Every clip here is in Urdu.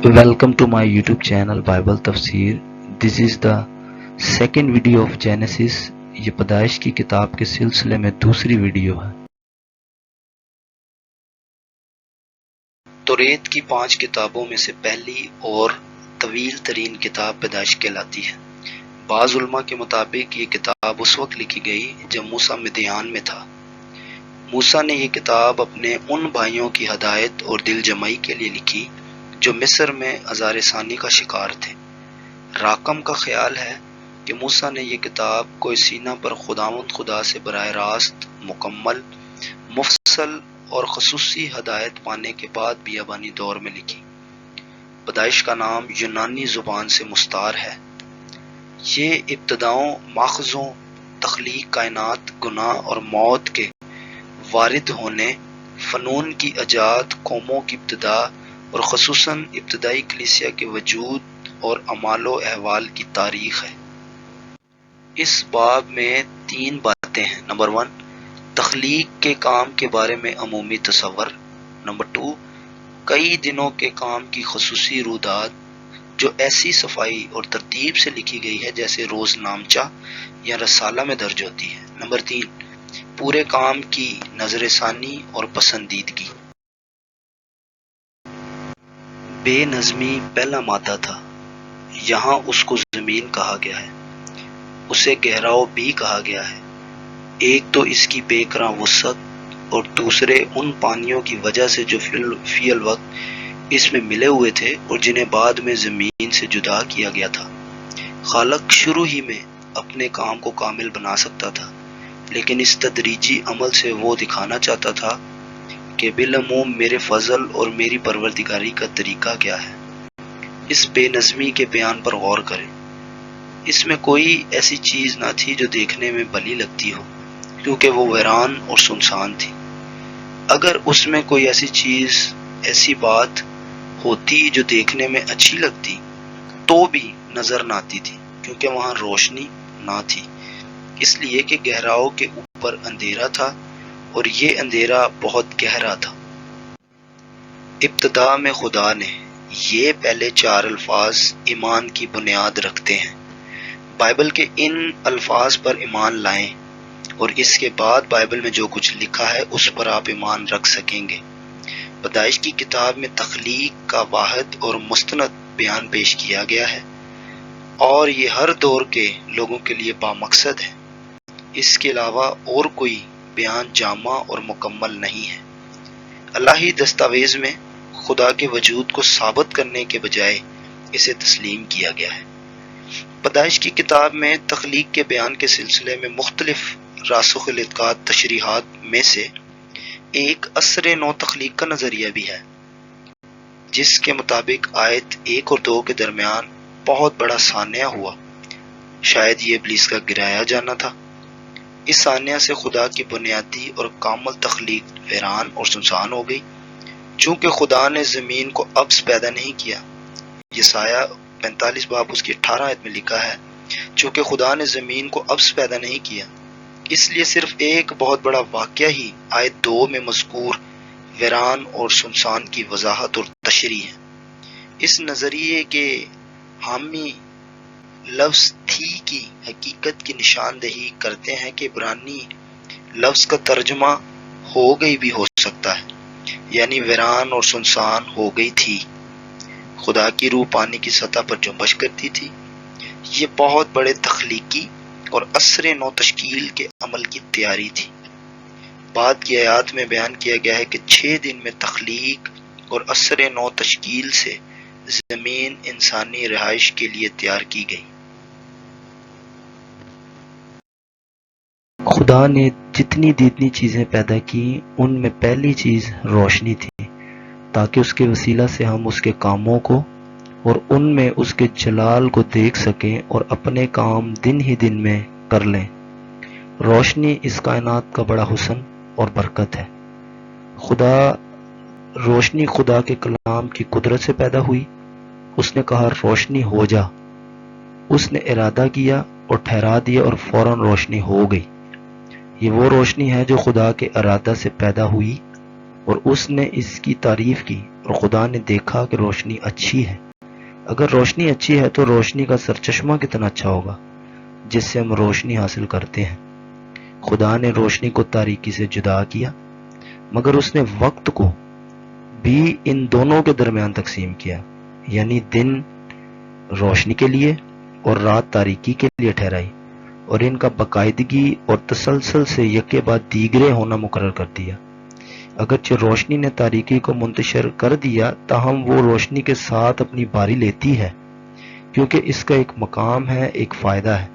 Welcome to my YouTube channel Bible Tafsir. This is the second video of Genesis. یہ پیدائش کی کتاب کے سلسلے میں دوسری ویڈیو ہے. توریت کی 5 کتابوں میں سے پہلی اور طویل ترین کتاب پیدائش کہلاتی ہے. بعض علماء کے مطابق یہ کتاب اس وقت لکھی گئی جب موسیٰ مدین میں تھا. موسیٰ نے یہ کتاب اپنے ان بھائیوں کی ہدایت اور دل جمعی کے لیے لکھی جو مصر میں عذار ثانی کا شکار تھے. راکم کا خیال ہے کہ موسیٰ نے یہ کتاب کوہ سینا پر خداوند خدا سے براہ راست مکمل، مفصل اور خصوصی ہدایت پانے کے بعد بیابانی دور میں لکھی. پیدائش کا نام یونانی زبان سے مستعار ہے. یہ ابتداؤں، ماخذوں، تخلیق کائنات، گناہ اور موت کے وارد ہونے، فنون کی ایجاد، قوموں کی ابتدا اور خصوصاً ابتدائی کلیسیا کے وجود اور اعمال و احوال کی تاریخ ہے. اس باب میں 3 باتیں ہیں. نمبر 1، تخلیق کے کام کے بارے میں عمومی تصور. نمبر 2، کئی دنوں کے کام کی خصوصی رودات جو ایسی صفائی اور ترتیب سے لکھی گئی ہے جیسے روز نامچہ یا رسالہ میں درج ہوتی ہے. نمبر 3، پورے کام کی نظر ثانی اور پسندیدگی. بے نظمی پہلا مادہ تھا. یہاں اس کو زمین کہا گیا ہے. اسے گہراؤ بھی کہا گیا ہے. ایک تو اس کی بے کراں وسعت اور دوسرے ان پانیوں کی وجہ سے جو فی الوقت اس میں ملے ہوئے تھے اور جنہیں بعد میں زمین سے جدا کیا گیا تھا. خالق شروع ہی میں اپنے کام کو کامل بنا سکتا تھا، لیکن اس تدریجی عمل سے وہ دکھانا چاہتا تھا کہ بالعموم میرے فضل اور میری پروردگاری کا طریقہ کیا ہے. اس بے نظمی کے بیان پر غور کریں. اس میں کوئی ایسی چیز نہ تھی جو دیکھنے میں بھلی لگتی ہو، کیونکہ وہ ویران اور سنسان تھی. اگر اس میں کوئی ایسی چیز، ایسی بات ہوتی جو دیکھنے میں اچھی لگتی تو بھی نظر نہ آتی تھی، کیونکہ وہاں روشنی نہ تھی، اس لیے کہ گہراؤ کے اوپر اندھیرا تھا اور یہ اندھیرا بہت گہرا تھا. ابتدا میں خدا نے، یہ پہلے 4 الفاظ ایمان کی بنیاد رکھتے ہیں. بائبل کے ان الفاظ پر ایمان لائیں اور اس کے بعد بائبل میں جو کچھ لکھا ہے اس پر آپ ایمان رکھ سکیں گے. پیدائش کی کتاب میں تخلیق کا واحد اور مستند بیان پیش کیا گیا ہے اور یہ ہر دور کے لوگوں کے لیے بامقصد ہے. اس کے علاوہ اور کوئی بیان جامع اور مکمل نہیں ہے. الہی دستاویز میں خدا کے وجود کو ثابت کرنے کے بجائے اسے تسلیم کیا گیا ہے. پیدائش کی کتاب میں تخلیق کے بیان کے سلسلے میں مختلف راسخ الاعتقاد تشریحات میں سے ایک عصر نو تخلیق کا نظریہ بھی ہے، جس کے مطابق آیت 1 اور 2 کے درمیان بہت بڑا سانحہ ہوا. شاید یہ ابلیس کا گرایا جانا تھا. اس سانحہ سے خدا کی بنیادی اور کامل تخلیق ویران اور سنسان ہو گئی. چونکہ خدا نے زمین کو ابز پیدا نہیں کیا، یسایہ 45 باب اس کی 18 آیت میں لکھا ہے، چونکہ خدا نے زمین کو ابز پیدا نہیں کیا، اس لیے صرف ایک بہت بڑا واقعہ ہی آیت 2 میں مذکور ویران اور سنسان کی وضاحت اور تشریح ہے. اس نظریے کے حامی لفظ تھی کی حقیقت کی نشاندہی کرتے ہیں کہ عبرانی لفظ کا ترجمہ ہو گئی بھی ہو سکتا ہے، یعنی ویران اور سنسان ہو گئی تھی. خدا کی روح پانی کی سطح پر جنبش کرتی تھی. یہ بہت بڑے تخلیقی اور عصر نو تشکیل کے عمل کی تیاری تھی. بعد کی آیات میں بیان کیا گیا ہے کہ 6 دن میں تخلیق اور عصر نو تشکیل سے زمین انسانی رہائش کے لیے تیار کی گئی. خدا نے جتنی چیزیں پیدا کی ان میں پہلی چیز روشنی تھی، تاکہ اس کے وسیلہ سے ہم اس کے کاموں کو اور ان میں اس کے جلال کو دیکھ سکیں اور اپنے کام دن ہی دن میں کر لیں. روشنی اس کائنات کا بڑا حسن اور برکت ہے. روشنی خدا کے کلام کی قدرت سے پیدا ہوئی. اس نے کہا روشنی ہو جا، اس نے ارادہ کیا اور ٹھہرا دیا اور فوراً روشنی ہو گئی. یہ وہ روشنی ہے جو خدا کے ارادہ سے پیدا ہوئی اور اس نے اس کی تعریف کی اور خدا نے دیکھا کہ روشنی اچھی ہے۔ اگر روشنی اچھی ہے تو روشنی کا سرچشمہ کتنا اچھا ہوگا جس سے ہم روشنی حاصل کرتے ہیں۔ خدا نے روشنی کو تاریکی سے جدا کیا، مگر اس نے وقت کو بھی ان دونوں کے درمیان تقسیم کیا، یعنی دن روشنی کے لیے اور رات تاریکی کے لیے ٹھہرائی، اور ان کا باقاعدگی اور تسلسل سے یکے بعد دیگرے ہونا مقرر کر دیا۔ اگرچہ روشنی نے تاریکی کو منتشر کر دیا، تاہم وہ روشنی کے ساتھ اپنی باری لیتی ہے، کیونکہ اس کا ایک مقام ہے، ایک فائدہ ہے۔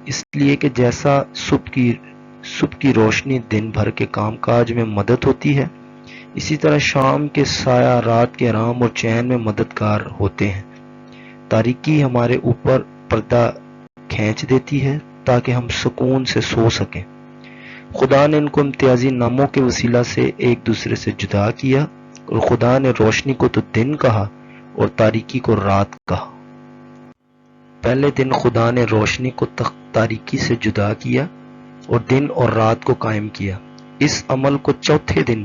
اس لیے کہ جیسا صبح کی روشنی دن بھر کے کام کاج میں مدد ہوتی ہے، اسی طرح شام کے سایہ رات کے آرام اور چین میں مددگار ہوتے ہیں۔ تاریکی ہمارے اوپر پردہ کھینچ دیتی ہے تاکہ ہم سکون سے سو سکیں۔ خدا نے ان کو امتیازی ناموں کے وسیلہ سے ایک دوسرے سے جدا کیا، اور خدا نے روشنی کو تو دن کہا اور تاریکی کو رات کہا۔ پہلے دن خدا نے روشنی کو تاریکی سے جدا کیا اور دن اور رات کو قائم کیا۔ اس عمل کو چوتھے دن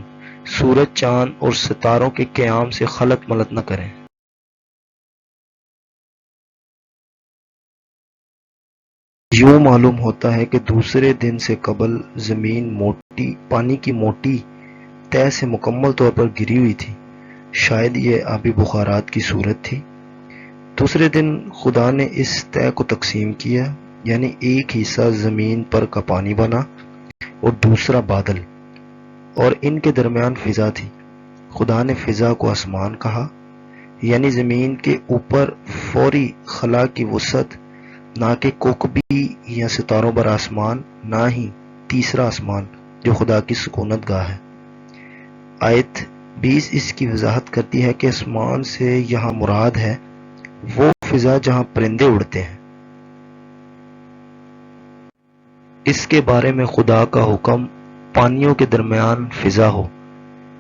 سورج، چاند اور ستاروں کے قیام سے خلط ملط نہ کریں۔ یوں معلوم ہوتا ہے کہ دوسرے دن سے قبل زمین پانی کی موٹی تہ سے مکمل طور پر گری ہوئی تھی، شاید یہ آبی بخارات کی صورت تھی۔ دوسرے دن خدا نے اس تہ کو تقسیم کیا، یعنی ایک حصہ زمین پر کا پانی بنا اور دوسرا بادل، اور ان کے درمیان فضا تھی۔ خدا نے فضا کو آسمان کہا، یعنی زمین کے اوپر فوری خلا کی وسعت، نہ کہ کوکبی یا ستاروں پر آسمان، نہ ہی تیسرا آسمان جو خدا کی سکونت گاہ ہے۔ آیت 20 اس کی وضاحت کرتی ہے کہ آسمان سے یہاں مراد ہے وہ فضا جہاں پرندے اڑتے ہیں۔ اس کے بارے میں خدا کا حکم پانیوں کے درمیان فضا ہو۔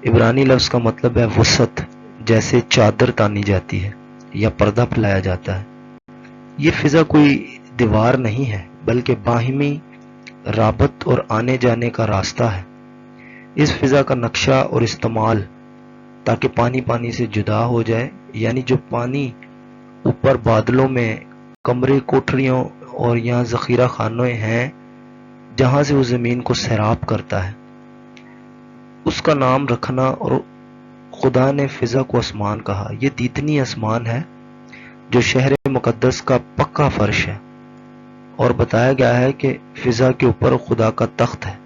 عبرانی لفظ کا مطلب ہے وسعت، جیسے چادر تانی جاتی ہے یا پردہ پھیلایا جاتا ہے۔ یہ فضا کوئی دیوار نہیں ہے، بلکہ باہمی رابط اور آنے جانے کا راستہ ہے۔ اس فضا کا نقشہ اور استعمال تاکہ پانی سے جدا ہو جائے، یعنی جو پانی اوپر بادلوں میں کمرے، کوٹریوں اور یہاں ذخیرہ خانے ہیں جہاں سے وہ زمین کو سیراب کرتا ہے، اس کا نام رکھنا، اور خدا نے فضا کو آسمان کہا۔ یہ دیدنی آسمان ہے جو شہر مقدس کا پکا فرش ہے، اور بتایا گیا ہے کہ فضا کے اوپر خدا کا تخت ہے۔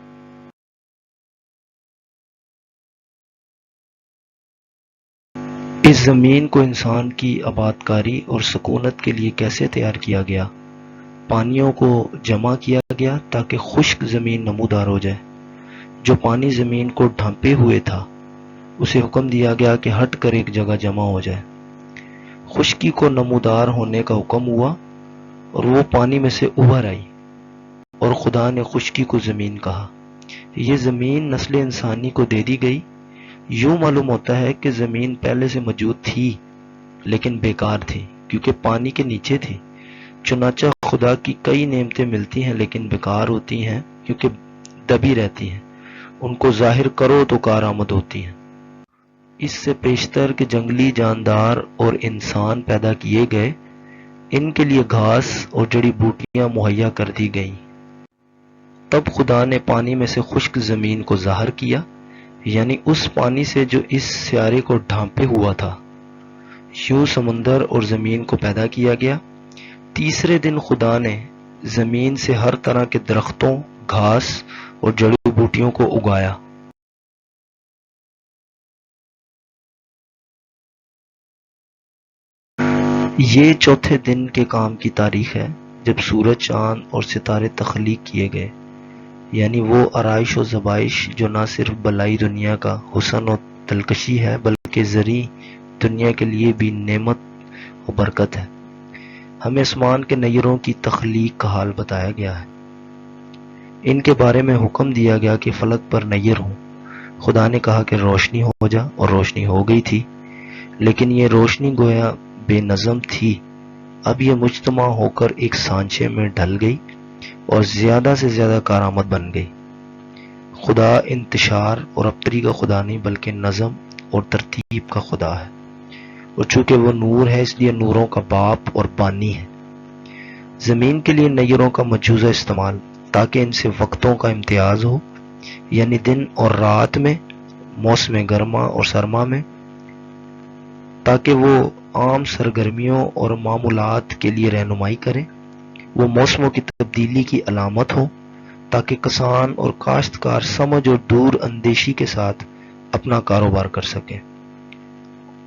اس زمین کو انسان کی آبادکاری اور سکونت کے لیے کیسے تیار کیا گیا؟ پانیوں کو جمع کیا گیا تاکہ خشک زمین نمودار ہو جائے۔ جو پانی زمین کو ڈھانپے ہوئے تھا اسے حکم دیا گیا کہ ہٹ کر ایک جگہ جمع ہو جائے۔ خشکی کو نمودار ہونے کا حکم ہوا اور وہ پانی میں سے ابھر آئی، اور خدا نے خشکی کو زمین کہا۔ یہ زمین نسل انسانی کو دے دی گئی۔ یوں معلوم ہوتا ہے کہ زمین پہلے سے موجود تھی لیکن بیکار تھی کیونکہ پانی کے نیچے تھی۔ چنانچہ خدا کی کئی نعمتیں ملتی ہیں لیکن بیکار ہوتی ہیں کیونکہ دبی رہتی ہیں، ان کو ظاہر کرو تو کارآمد ہوتی ہیں۔ اس سے پیشتر کہ جنگلی جاندار اور انسان پیدا کیے گئے، ان کے لیے گھاس اور جڑی بوٹیاں مہیا کر دی گئیں۔ تب خدا نے پانی میں سے خشک زمین کو ظاہر کیا، یعنی اس پانی سے جو اس سیارے کو ڈھانپے ہوا تھا۔ یوں سمندر اور زمین کو پیدا کیا گیا۔ تیسرے دن خدا نے زمین سے ہر طرح کے درختوں، گھاس اور جڑی بوٹیوں کو اگایا۔ یہ چوتھے دن کے کام کی تاریخ ہے جب سورج، چاند اور ستارے تخلیق کیے گئے، یعنی وہ آرائش و زبائش جو نہ صرف بلائی دنیا کا حسن و دلکشی ہے بلکہ زرعی دنیا کے لیے بھی نعمت و برکت ہے۔ ہمیں آسمان کے نیروں کی تخلیق کا حال بتایا گیا ہے۔ ان کے بارے میں حکم دیا گیا کہ فلک پر نیر ہوں۔ خدا نے کہا کہ روشنی ہو جا، اور روشنی ہو گئی تھی، لیکن یہ روشنی گویا بے نظم تھی۔ اب یہ مجتمع ہو کر ایک سانچے میں ڈھل گئی اور زیادہ سے زیادہ کارآمد بن گئی۔ خدا انتشار اور ابتری کا خدا نہیں بلکہ نظم اور ترتیب کا خدا ہے، اور چونکہ وہ نور ہے اس لیے نوروں کا باپ اور بانی ہے۔ زمین کے لیے نیروں کا مجوزہ استعمال تاکہ ان سے وقتوں کا امتیاز ہو، یعنی دن اور رات میں، موسم گرما اور سرما میں، تاکہ وہ عام سرگرمیوں اور معمولات کے لیے رہنمائی کرے۔ وہ موسموں کی تبدیلی کی علامت ہو تاکہ کسان اور کاشتکار سمجھ اور دور اندیشی کے ساتھ اپنا کاروبار کر سکیں،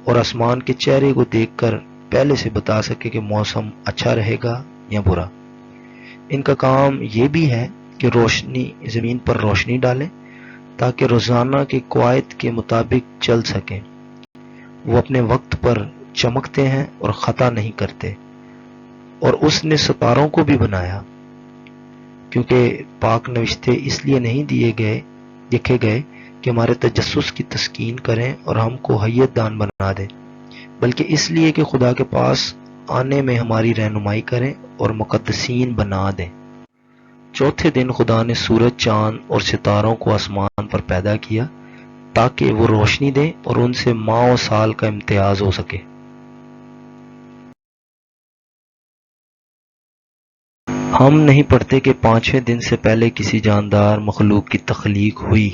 اور آسمان کے چہرے کو دیکھ کر پہلے سے بتا سکے کہ موسم اچھا رہے گا یا برا۔ ان کا کام یہ بھی ہے کہ روشنی زمین پر روشنی ڈالیں تاکہ روزانہ کے قواعد کے مطابق چل سکیں۔ وہ اپنے وقت پر چمکتے ہیں اور خطا نہیں کرتے۔ اور اس نے ستاروں کو بھی بنایا، کیونکہ پاک نوشتے اس لیے نہیں لکھے گئے کہ ہمارے تجسس کی تسکین کریں اور ہم کو حیت دان بنا دیں، بلکہ اس لیے کہ خدا کے پاس آنے میں ہماری رہنمائی کریں اور مقدسین بنا دیں۔ چوتھے دن خدا نے سورج، چاند اور ستاروں کو آسمان پر پیدا کیا تاکہ وہ روشنی دیں اور ان سے ماہ و سال کا امتیاز ہو سکے۔ ہم نہیں پڑھتے کہ پانچویں دن سے پہلے کسی جاندار مخلوق کی تخلیق ہوئی۔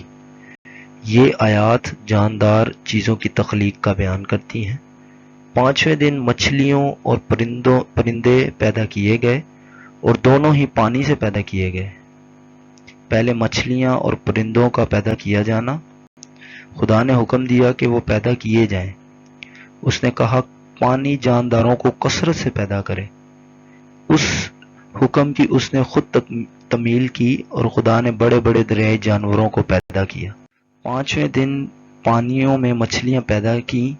یہ آیات جاندار چیزوں کی تخلیق کا بیان کرتی ہیں۔ پانچویں دن مچھلیوں اور پرندے پیدا کیے گئے، اور دونوں ہی پانی سے پیدا کیے گئے۔ پہلے مچھلیاں اور پرندوں کا پیدا کیا جانا، خدا نے حکم دیا کہ وہ پیدا کیے جائیں۔ اس نے کہا پانی جانداروں کو کثرت سے پیدا کرے۔ اس حکم کی اس نے خود تکمیل کی، اور خدا نے بڑے بڑے دریائی جانوروں کو پیدا کیا۔ پانچویں دن پانیوں میں مچھلیاں پیدا کی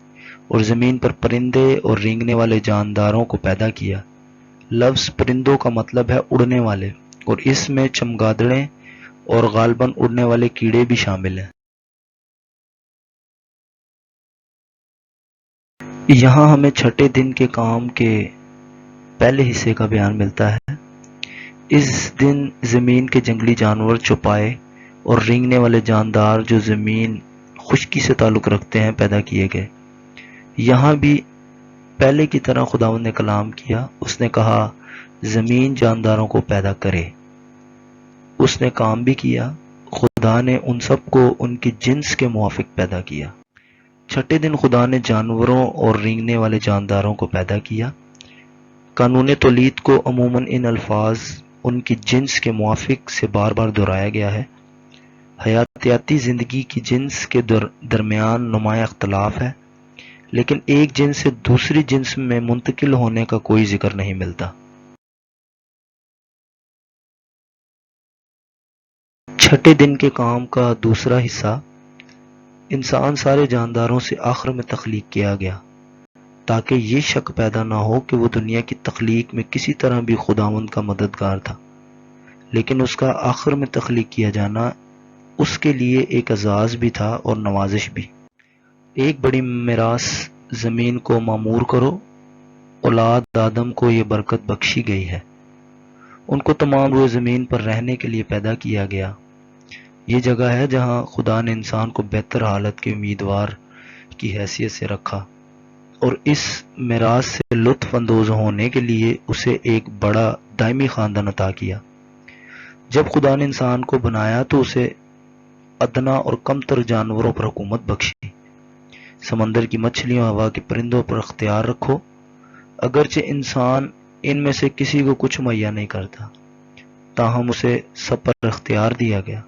اور زمین پر پرندے اور رینگنے والے جانداروں کو پیدا کیا۔ لفظ پرندوں کا مطلب ہے اڑنے والے، اور اس میں چمگادڑیں اور غالباً اڑنے والے کیڑے بھی شامل ہیں۔ یہاں ہمیں چھٹے دن کے کام کے پہلے حصے کا بیان ملتا ہے۔ اس دن زمین کے جنگلی جانور چوپائے اور رینگنے والے جاندار جو زمین خشکی سے تعلق رکھتے ہیں پیدا کیے گئے۔ یہاں بھی پہلے کی طرح خداوند نے کلام کیا۔ اس نے کہا زمین جانداروں کو پیدا کرے۔ اس نے کام بھی کیا۔ خدا نے ان سب کو ان کی جنس کے موافق پیدا کیا۔ چھٹے دن خدا نے جانوروں اور رینگنے والے جانداروں کو پیدا کیا۔ قانون تولید کو عموماً ان الفاظ ان کی جنس کے موافق سے بار بار دہرایا گیا ہے۔ حیاتیاتی زندگی کی جنس کے درمیان نمایاں اختلاف ہے، لیکن ایک جنس سے دوسری جنس میں منتقل ہونے کا کوئی ذکر نہیں ملتا۔ چھٹے دن کے کام کا دوسرا حصہ، انسان سارے جانداروں سے آخر میں تخلیق کیا گیا، تاکہ یہ شک پیدا نہ ہو کہ وہ دنیا کی تخلیق میں کسی طرح بھی خداوند کا مددگار تھا، لیکن اس کا آخر میں تخلیق کیا جانا اس کے لیے ایک اعزاز بھی تھا اور نوازش بھی۔ ایک بڑی میراث زمین کو معمور کرو، اولاد آدم کو یہ برکت بخشی گئی ہے۔ ان کو تمام روئے زمین پر رہنے کے لیے پیدا کیا گیا۔ یہ جگہ ہے جہاں خدا نے انسان کو بہتر حالت کے امیدوار کی حیثیت سے رکھا، اور اس میراث سے لطف اندوز ہونے کے لیے اسے ایک بڑا دائمی خاندان عطا کیا۔ جب خدا نے انسان کو بنایا تو اسے ادنا اور کم تر جانوروں پر حکومت بخشی۔ سمندر کی مچھلیوں، ہوا کے پرندوں پر اختیار رکھو، اگرچہ انسان ان میں سے کسی کو کچھ مہیا نہیں کرتا، تاہم اسے سب پر اختیار دیا گیا۔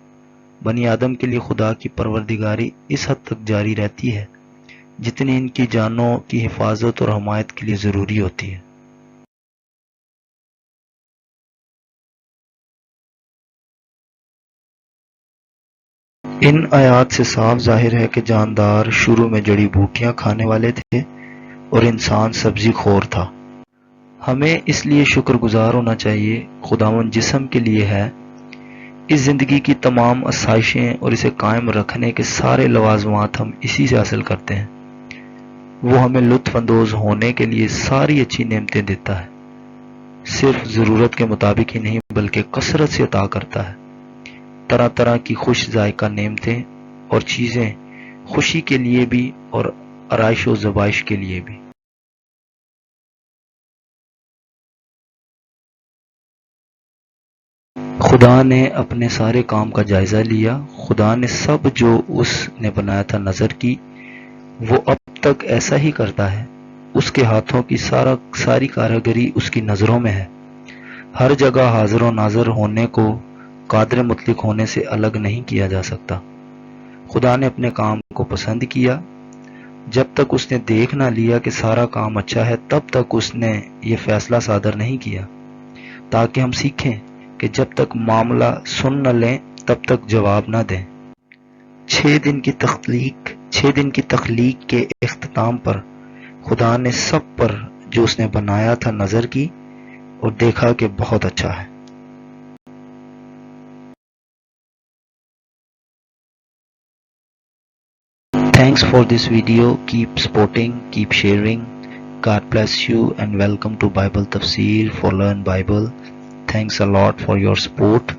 بنی آدم کے لیے خدا کی پروردگاری اس حد تک جاری رہتی ہے جتنی ان کی جانوں کی حفاظت اور حمایت کے لیے ضروری ہوتی ہے۔ ان آیات سے صاف ظاہر ہے کہ جاندار شروع میں جڑی بوٹیاں کھانے والے تھے اور انسان سبزی خور تھا۔ ہمیں اس لیے شکر گزار ہونا چاہیے خداوند جسم کے لیے ہے۔ اس زندگی کی تمام آسائشیں اور اسے قائم رکھنے کے سارے لوازمات ہم اسی سے حاصل کرتے ہیں۔ وہ ہمیں لطف اندوز ہونے کے لیے ساری اچھی نعمتیں دیتا ہے، صرف ضرورت کے مطابق ہی نہیں بلکہ کثرت سے عطا کرتا ہے۔ طرح طرح کی خوش ذائقہ نعمتیں اور چیزیں خوشی کے لیے بھی اور آرائش و زبائش کے لیے بھی۔ خدا نے اپنے سارے کام کا جائزہ لیا۔ خدا نے سب جو اس نے بنایا تھا نظر کی۔ وہ اب تک ایسا ہی کرتا ہے۔ اس کے ہاتھوں کی ساری کاریگری اس کی نظروں میں ہے۔ ہر جگہ حاضر و ناظر ہونے کو قادر مطلق ہونے سے الگ نہیں کیا جا سکتا۔ خدا نے اپنے کام کو پسند کیا۔ جب تک اس نے دیکھ نہ لیا کہ سارا کام اچھا ہے تب تک اس نے یہ فیصلہ صادر نہیں کیا، تاکہ ہم سیکھیں کہ جب تک معاملہ سن نہ لیں تب تک جواب نہ دیں۔ 6 دن کی تخلیق کے اختتام پر خدا نے سب پر جو اس نے بنایا تھا نظر کی اور دیکھا کہ بہت اچھا ہے۔ Thanks for this video. Keep supporting, keep sharing. God bless you and welcome to Bible Tafsir for Learn Bible. Thanks a lot for your support.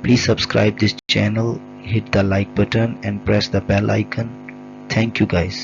Please subscribe this channel, hit the like button and press the bell icon. Thank you guys.